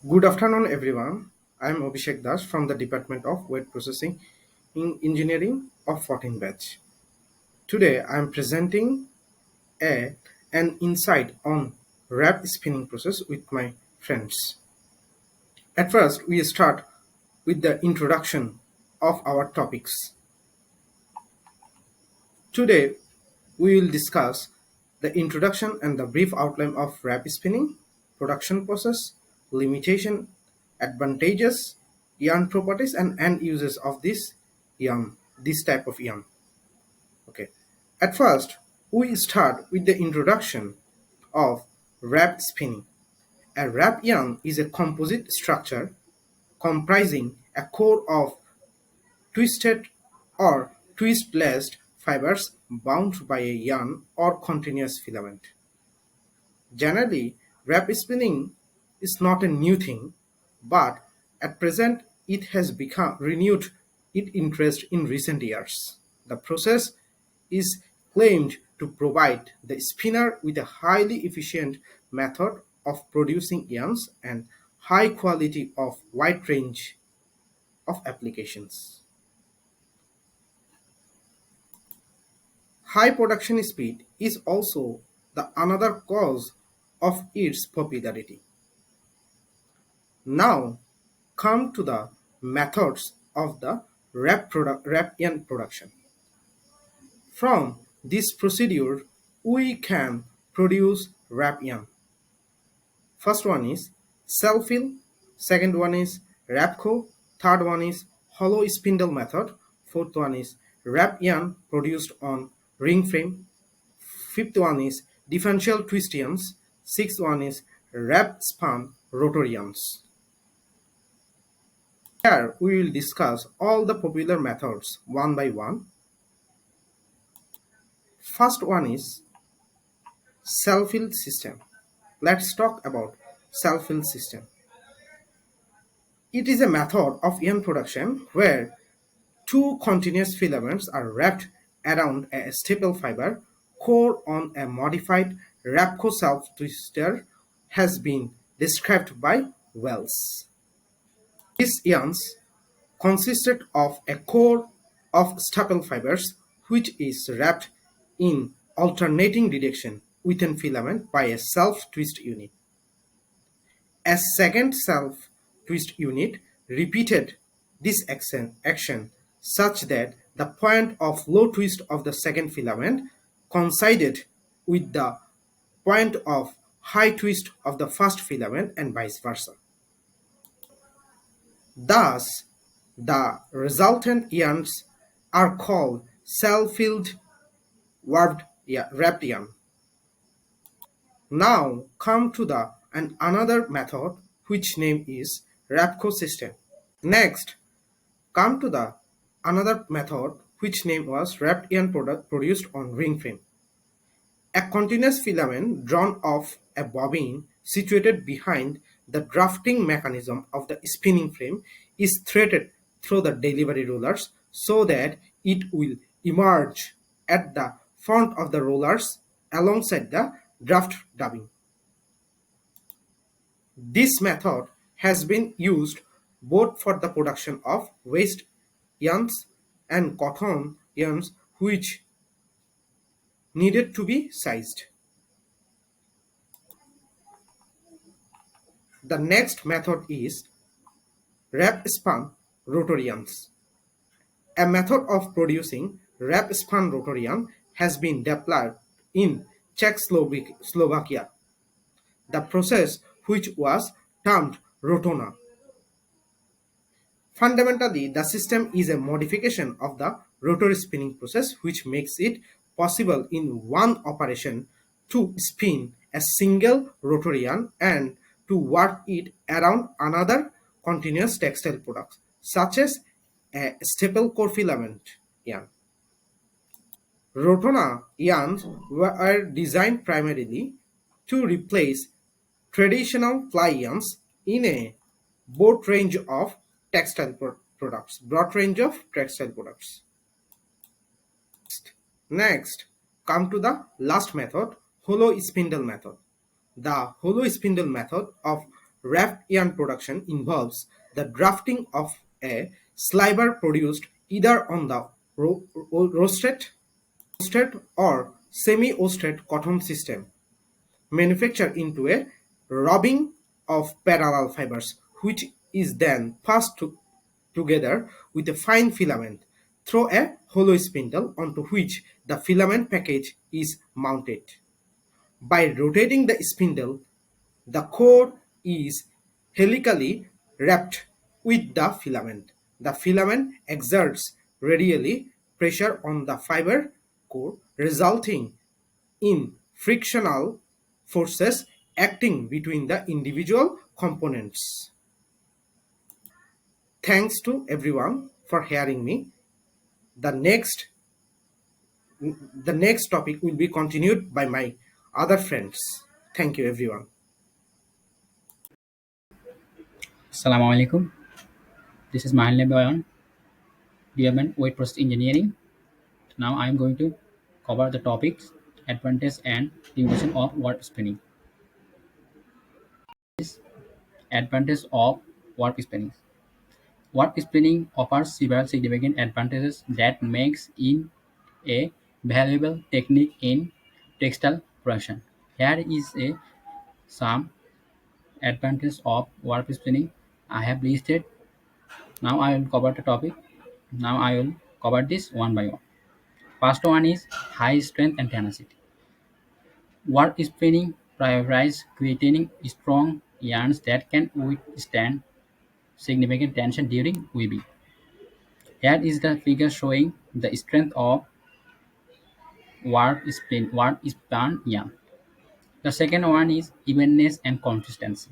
Good afternoon, everyone. I am Abhishek Das from the Department of Word Processing in Engineering of 14 batch. Today, I am presenting a, an insight on wrap spinning process with my friends. At first, we start with the introduction of our topics. Today, we will discuss the introduction and the brief outline of wrap spinning, production process, limitation, advantages, yarn properties, and end uses of this type of yarn. Okay. At first, we start with the introduction of wrap spinning. A wrap yarn is a composite structure comprising a core of twisted or twist-laced fibers bound by a yarn or continuous filament. Generally, wrap spinning is not a new thing, but at present it has become renewed its interest in recent years. The process is claimed to provide the spinner with a highly efficient method of producing yarns and high quality of wide range of applications. High production speed is also the another cause of its popularity. Now come to the methods of the wrap yarn production. From this procedure, we can produce wrap yarn. First one is self-fill, second one is wrap-co, third one is hollow spindle method, fourth one is wrap yarn produced on ring frame, fifth one is differential twist yarns, sixth one is wrap spun rotor yarns. Here we will discuss all the popular methods one by one. First one is self-fill system. Let's talk about self-fill system. It is a method of yarn production where two continuous filaments are wrapped around a staple fiber core on a modified Rapco self-twister has been described by Wells. These yarns consisted of a core of staple fibers which is wrapped in alternating direction within filament by a self-twist unit. A second self-twist unit repeated this action such that the point of low twist of the second filament coincided with the point of high twist of the first filament and vice versa. Thus, the resultant yarns are called self-filled wrapped yarn. Now come to the another method which name is Rapco system. Next come to the another method which name was wrapped yarn product produced on ring frame. A continuous filament drawn off a bobbin situated behind the drafting mechanism of the spinning frame is threaded through the delivery rollers so that it will emerge at the front of the rollers alongside the draft dubbing. This method has been used both for the production of waste yarns and cotton yarns which needed to be sized. The next method is wrap spun rotor yarns. A method of producing wrap spun rotor yarn has been developed in Czechoslovakia. The process, which was termed Rotona. Fundamentally, the system is a modification of the rotor spinning process which makes it possible in one operation to spin a single rotor yarn and to work it around another continuous textile product, such as a staple core filament yarn. Rotona yarns were designed primarily to replace traditional fly yarns in a broad range of textile products. Next, come to the last method, hollow spindle method. The hollow spindle method of Wrapped yarn production involves the drafting of a sliver produced either on the roasted or semi-roasted cotton system, manufactured into a rubbing of parallel fibers, which is then passed together with a fine filament through a hollow spindle onto which the filament package is mounted. By rotating the spindle, the core is helically wrapped with the filament. The filament exerts radially pressure on the fiber core, resulting in frictional forces acting between the individual components. Thanks to everyone for hearing me. The next the next topic will be continued by my other friends. Thank you everyone. Assalamu alaikum. This is Mahalne Bayan, Dearman Weight Process Engineering. Now I am going to cover the topics advantage and limitation of warp spinning. Advantage of warp spinning. Warp spinning offers several significant advantages that makes it a valuable technique in textile production. Here is a some advantages of warp spinning I have listed. Now I will cover the topic. Now I will cover this one by one. First one is high strength and tenacity. Warp spinning prioritizes creating strong yarns that can withstand significant tension during weaving. Here is the figure showing the strength of warp spun yarn. The second one is evenness and consistency.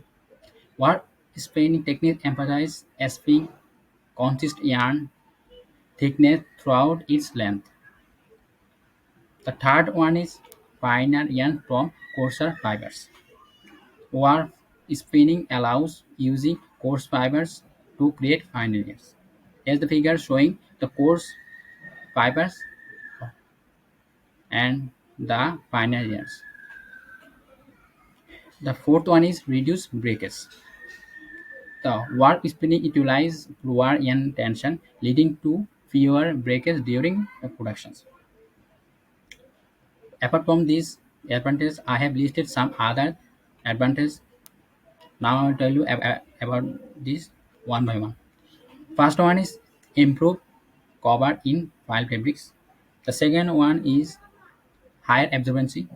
Warp spinning technique emphasizes spinning consistent yarn thickness throughout its length. The third one is finer yarn from coarser fibers. Warp spinning allows using coarse fibers to create finer yarns. As the figure showing the coarse fibers and the finer yarns. The fourth one is reduce breakage. The warp spinning utilizes lower yarn tension, leading to fewer breakage during the productions. Apart from these advantages, I have listed some other advantages. Now I will tell you about this one by one. First one is improved cover in file fabrics. The second one is higher absorbency.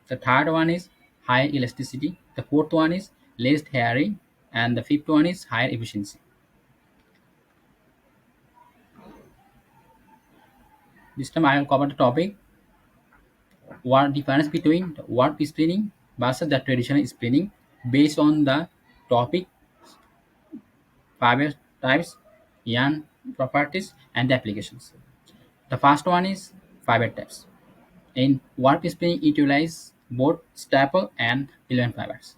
The third one is higher elasticity. The fourth one is less hairy, and the fifth one is higher efficiency. This time I will cover the topic what difference between the warp spinning versus the traditional spinning based on the topic, fiber types, yarn properties, and the applications. The first one is fiber types. In warp spinning, it utilizes both staple and filament fibers.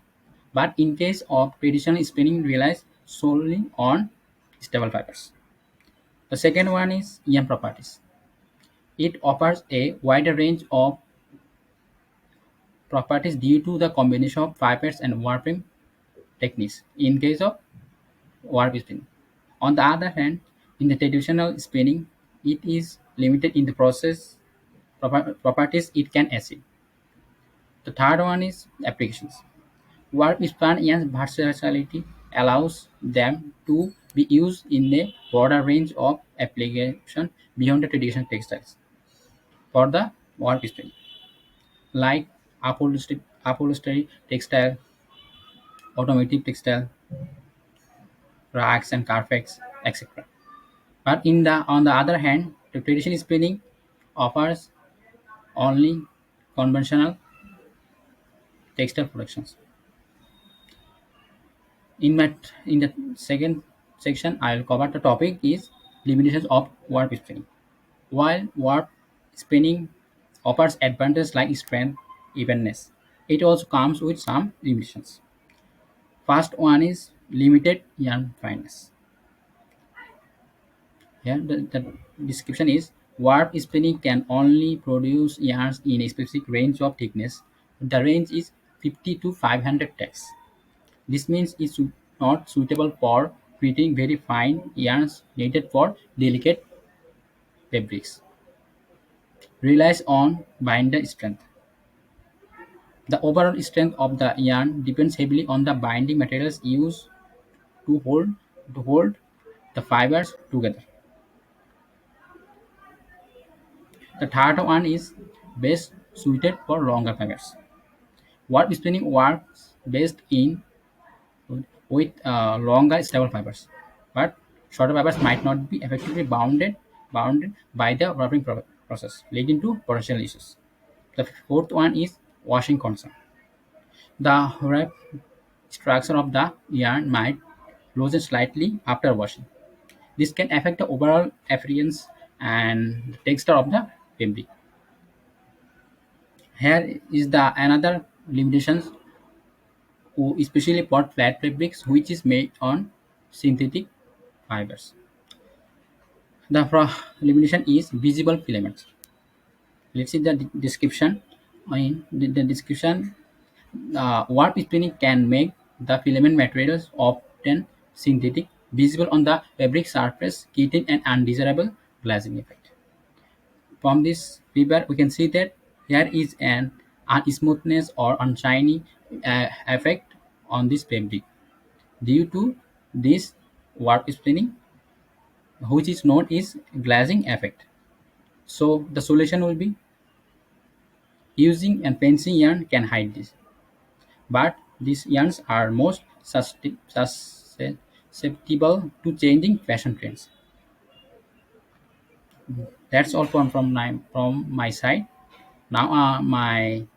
But in case of traditional spinning, relies solely on staple fibers. The second one is yarn properties. It offers a wider range of properties due to the combination of fibers and warping techniques in case of warp spinning. On the other hand, in the traditional spinning, it is limited in the process properties it can achieve. The third one is applications. Warp span and versatility allows them to be used in a broader range of application beyond the traditional textiles. For the warp spinning, like upholstery textile, automotive textile, rugs and carpets, etc. But on the other hand, the traditional spinning offers only conventional textile productions. In the second section, I will cover the topic is limitations of warp spinning. While warp spinning offers advantages like strength, evenness, it also comes with some limitations. First one is limited yarn fineness. Here the description is warp spinning can only produce yarns in a specific range of thickness. The range is 50 to 500 tex. This means it's not suitable for creating very fine yarns needed for delicate fabrics. Relies on binder strength. The overall strength of the yarn depends heavily on the binding materials used to hold the fibers together. The third one is best suited for longer fibers. Warp spinning works best in with longer stable fibers, but shorter fibers might not be effectively bounded by the warping process, leading to potential issues. The fourth one is washing concern. The wrap structure of the yarn might loosen slightly after washing. This can affect the overall appearance and the texture of the fabric. Here is the another limitations, especially for flat fabrics, which is made on synthetic fibers. The limitation is visible filaments. Let's see the description. In the description, warp spinning can make the filament materials, often synthetic, visible on the fabric surface, creating an undesirable glazing effect. From this figure, we can see that here is an unsmoothness or unshiny effect on this fabric due to this warp spinning, which is known as glazing effect. So the solution will be using and fencing yarn can hide this, but these yarns are most susceptible to changing fashion trends. That's all from my side. Now now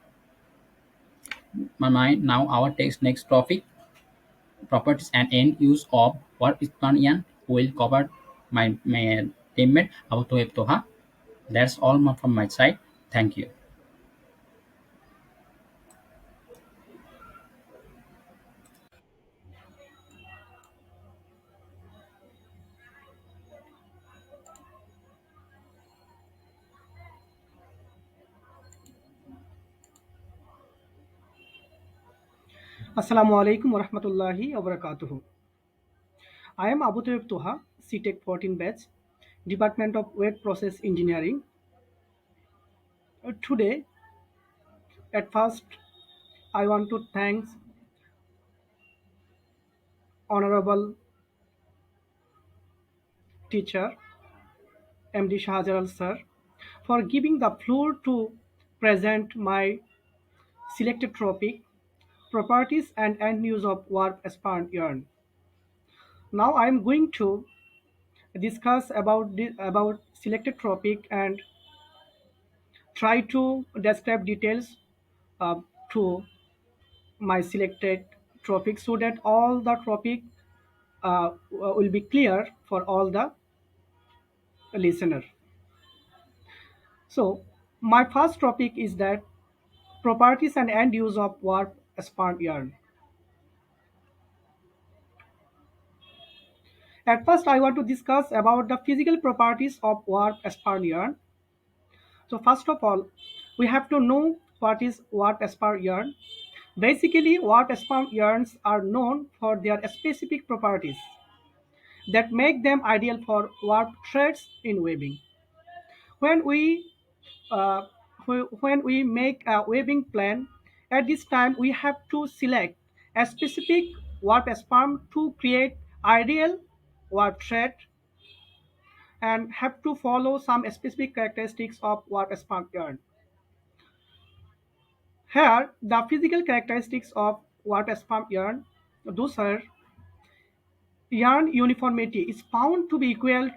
our next topic, properties and end use of what is yarn, will cover my teammate Abu Toheb Toha. That's all from my side. Thank you. Assalamu alaikum wa rahmatullahi wa barakatuhu. I am Abu Tayyib Toha, CTEC 14 batch, Department of Wet Process Engineering. Today, at first, I want to thank Honorable Teacher MD Shahjaral Sir for giving the floor to present my selected topic, properties and end use of warp span yarn. Now I am going to discuss about selected topic and try to describe details uh, to my selected topic so that all the topic will be clear for all the listener. So my first topic is that properties and end use of warp span yarn. At first, I want to discuss about the physical properties of warp span yarn. So first of all, we have to know what is warp span yarn. Basically, warp span yarns are known for their specific properties that make them ideal for warp threads in weaving. When we uh, when we make a weaving plan, at this time we have to select a specific warp span to create ideal warp thread and have to follow some specific characteristics of warp span yarn. Here, the physical characteristics of warp span yarn, those are yarn uniformity is found to be equal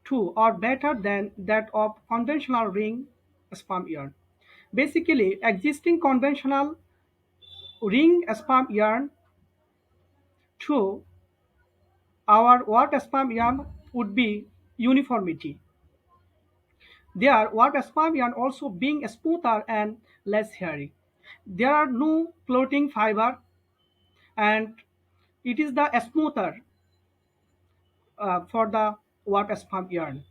to or better than that of conventional ring spun yarn. Basically, existing conventional ring spun yarn to our warp spun yarn would be uniformity. Their warp spun yarn also being smoother and less hairy. There are no floating fiber and it is the smoother for the warp spun yarn.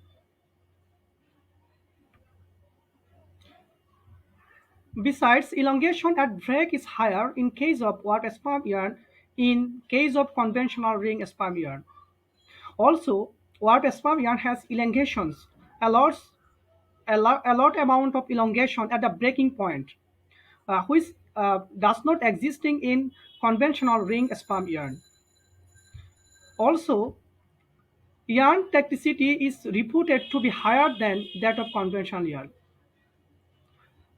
Besides, elongation at break is higher in case of warp spun yarn in case of conventional ring sperm yarn. Also, warp sperm yarn has elongations, a lot, a lot amount of elongation at the breaking point, which does not existing in conventional ring sperm yarn. Also, yarn toxicity is reputed to be higher than that of conventional yarn.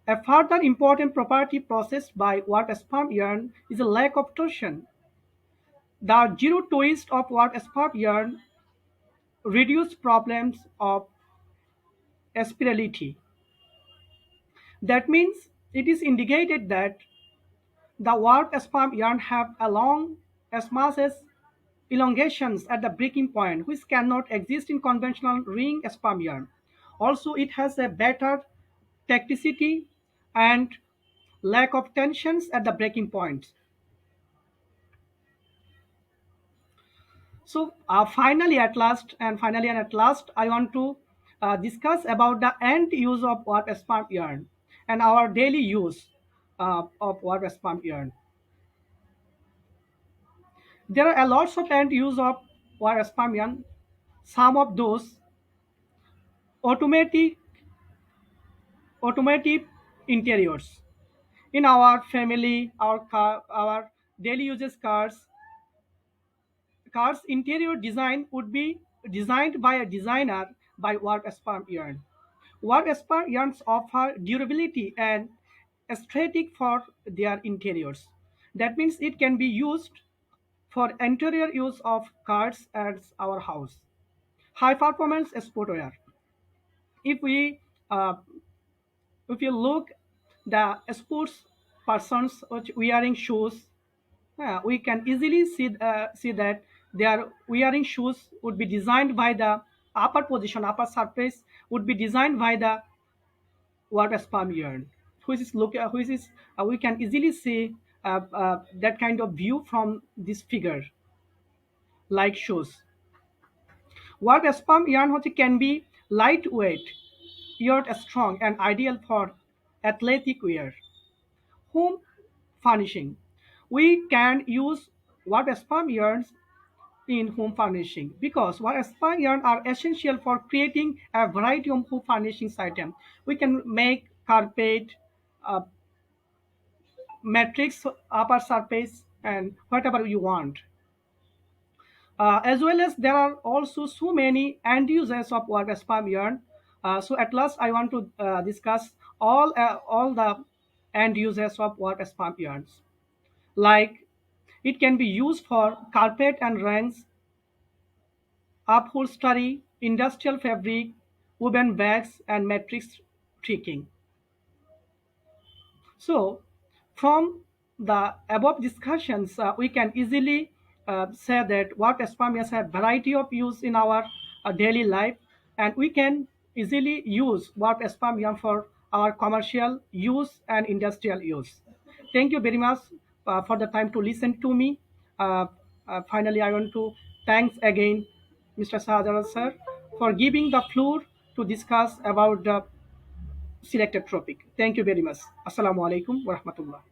A further important property possessed by warp sperm yarn is a lack of torsion. The zero twist of warp sperm yarn reduce problems of spirality. That means it is indicated that the warp sperm yarn have a long as much as elongations at the breaking point, which cannot exist in conventional ring sperm yarn. Also, it has a better tacticity and lack of tensions at the breaking point. So finally and at last, I want to discuss about the end use of warp sperm yarn and our daily use of warp sperm yarn. There are a lots of end use of warp sperm yarn. Some of those automatic automotive interiors in our family, our daily uses cars interior design would be designed by a designer by warp sperm yarn. Warp sperm yarns offer durability and aesthetic for their interiors. That means it can be used for interior use of cars as our house. High performance sportwear. If we uh, if you look the sports persons which wearing shoes, we can easily see that their wearing shoes would be designed by the upper surface would be designed by the water sperm yarn, which is we can easily see that kind of view from this figure like shoes. Water sperm yarn which can be lightweight, yet strong and ideal for athletic wear. Home furnishing. We can use water sperm yarns in home furnishing because water sperm yarn are essential for creating a variety of home furnishings items. We can make carpet, uh, matrix, upper surface, and whatever you want. As well as there are also so many end users of water sperm yarn. So at last, I want to discuss all the end users of water sperm yarns. Like it can be used for carpet and rugs, upholstery, industrial fabric, woven bags, and matrix tricking. So, from the above discussions, we can easily say that what spermias have variety of use in our daily life, and we can easily use what spermia for our commercial use and industrial use. Thank you very much for the time to listen to me. Uh, Finally, I want to thanks again Mr. Sahadar sir for giving the floor to discuss about the selected topic. Thank you very much. Assalamu alaikum wa rahmatullah.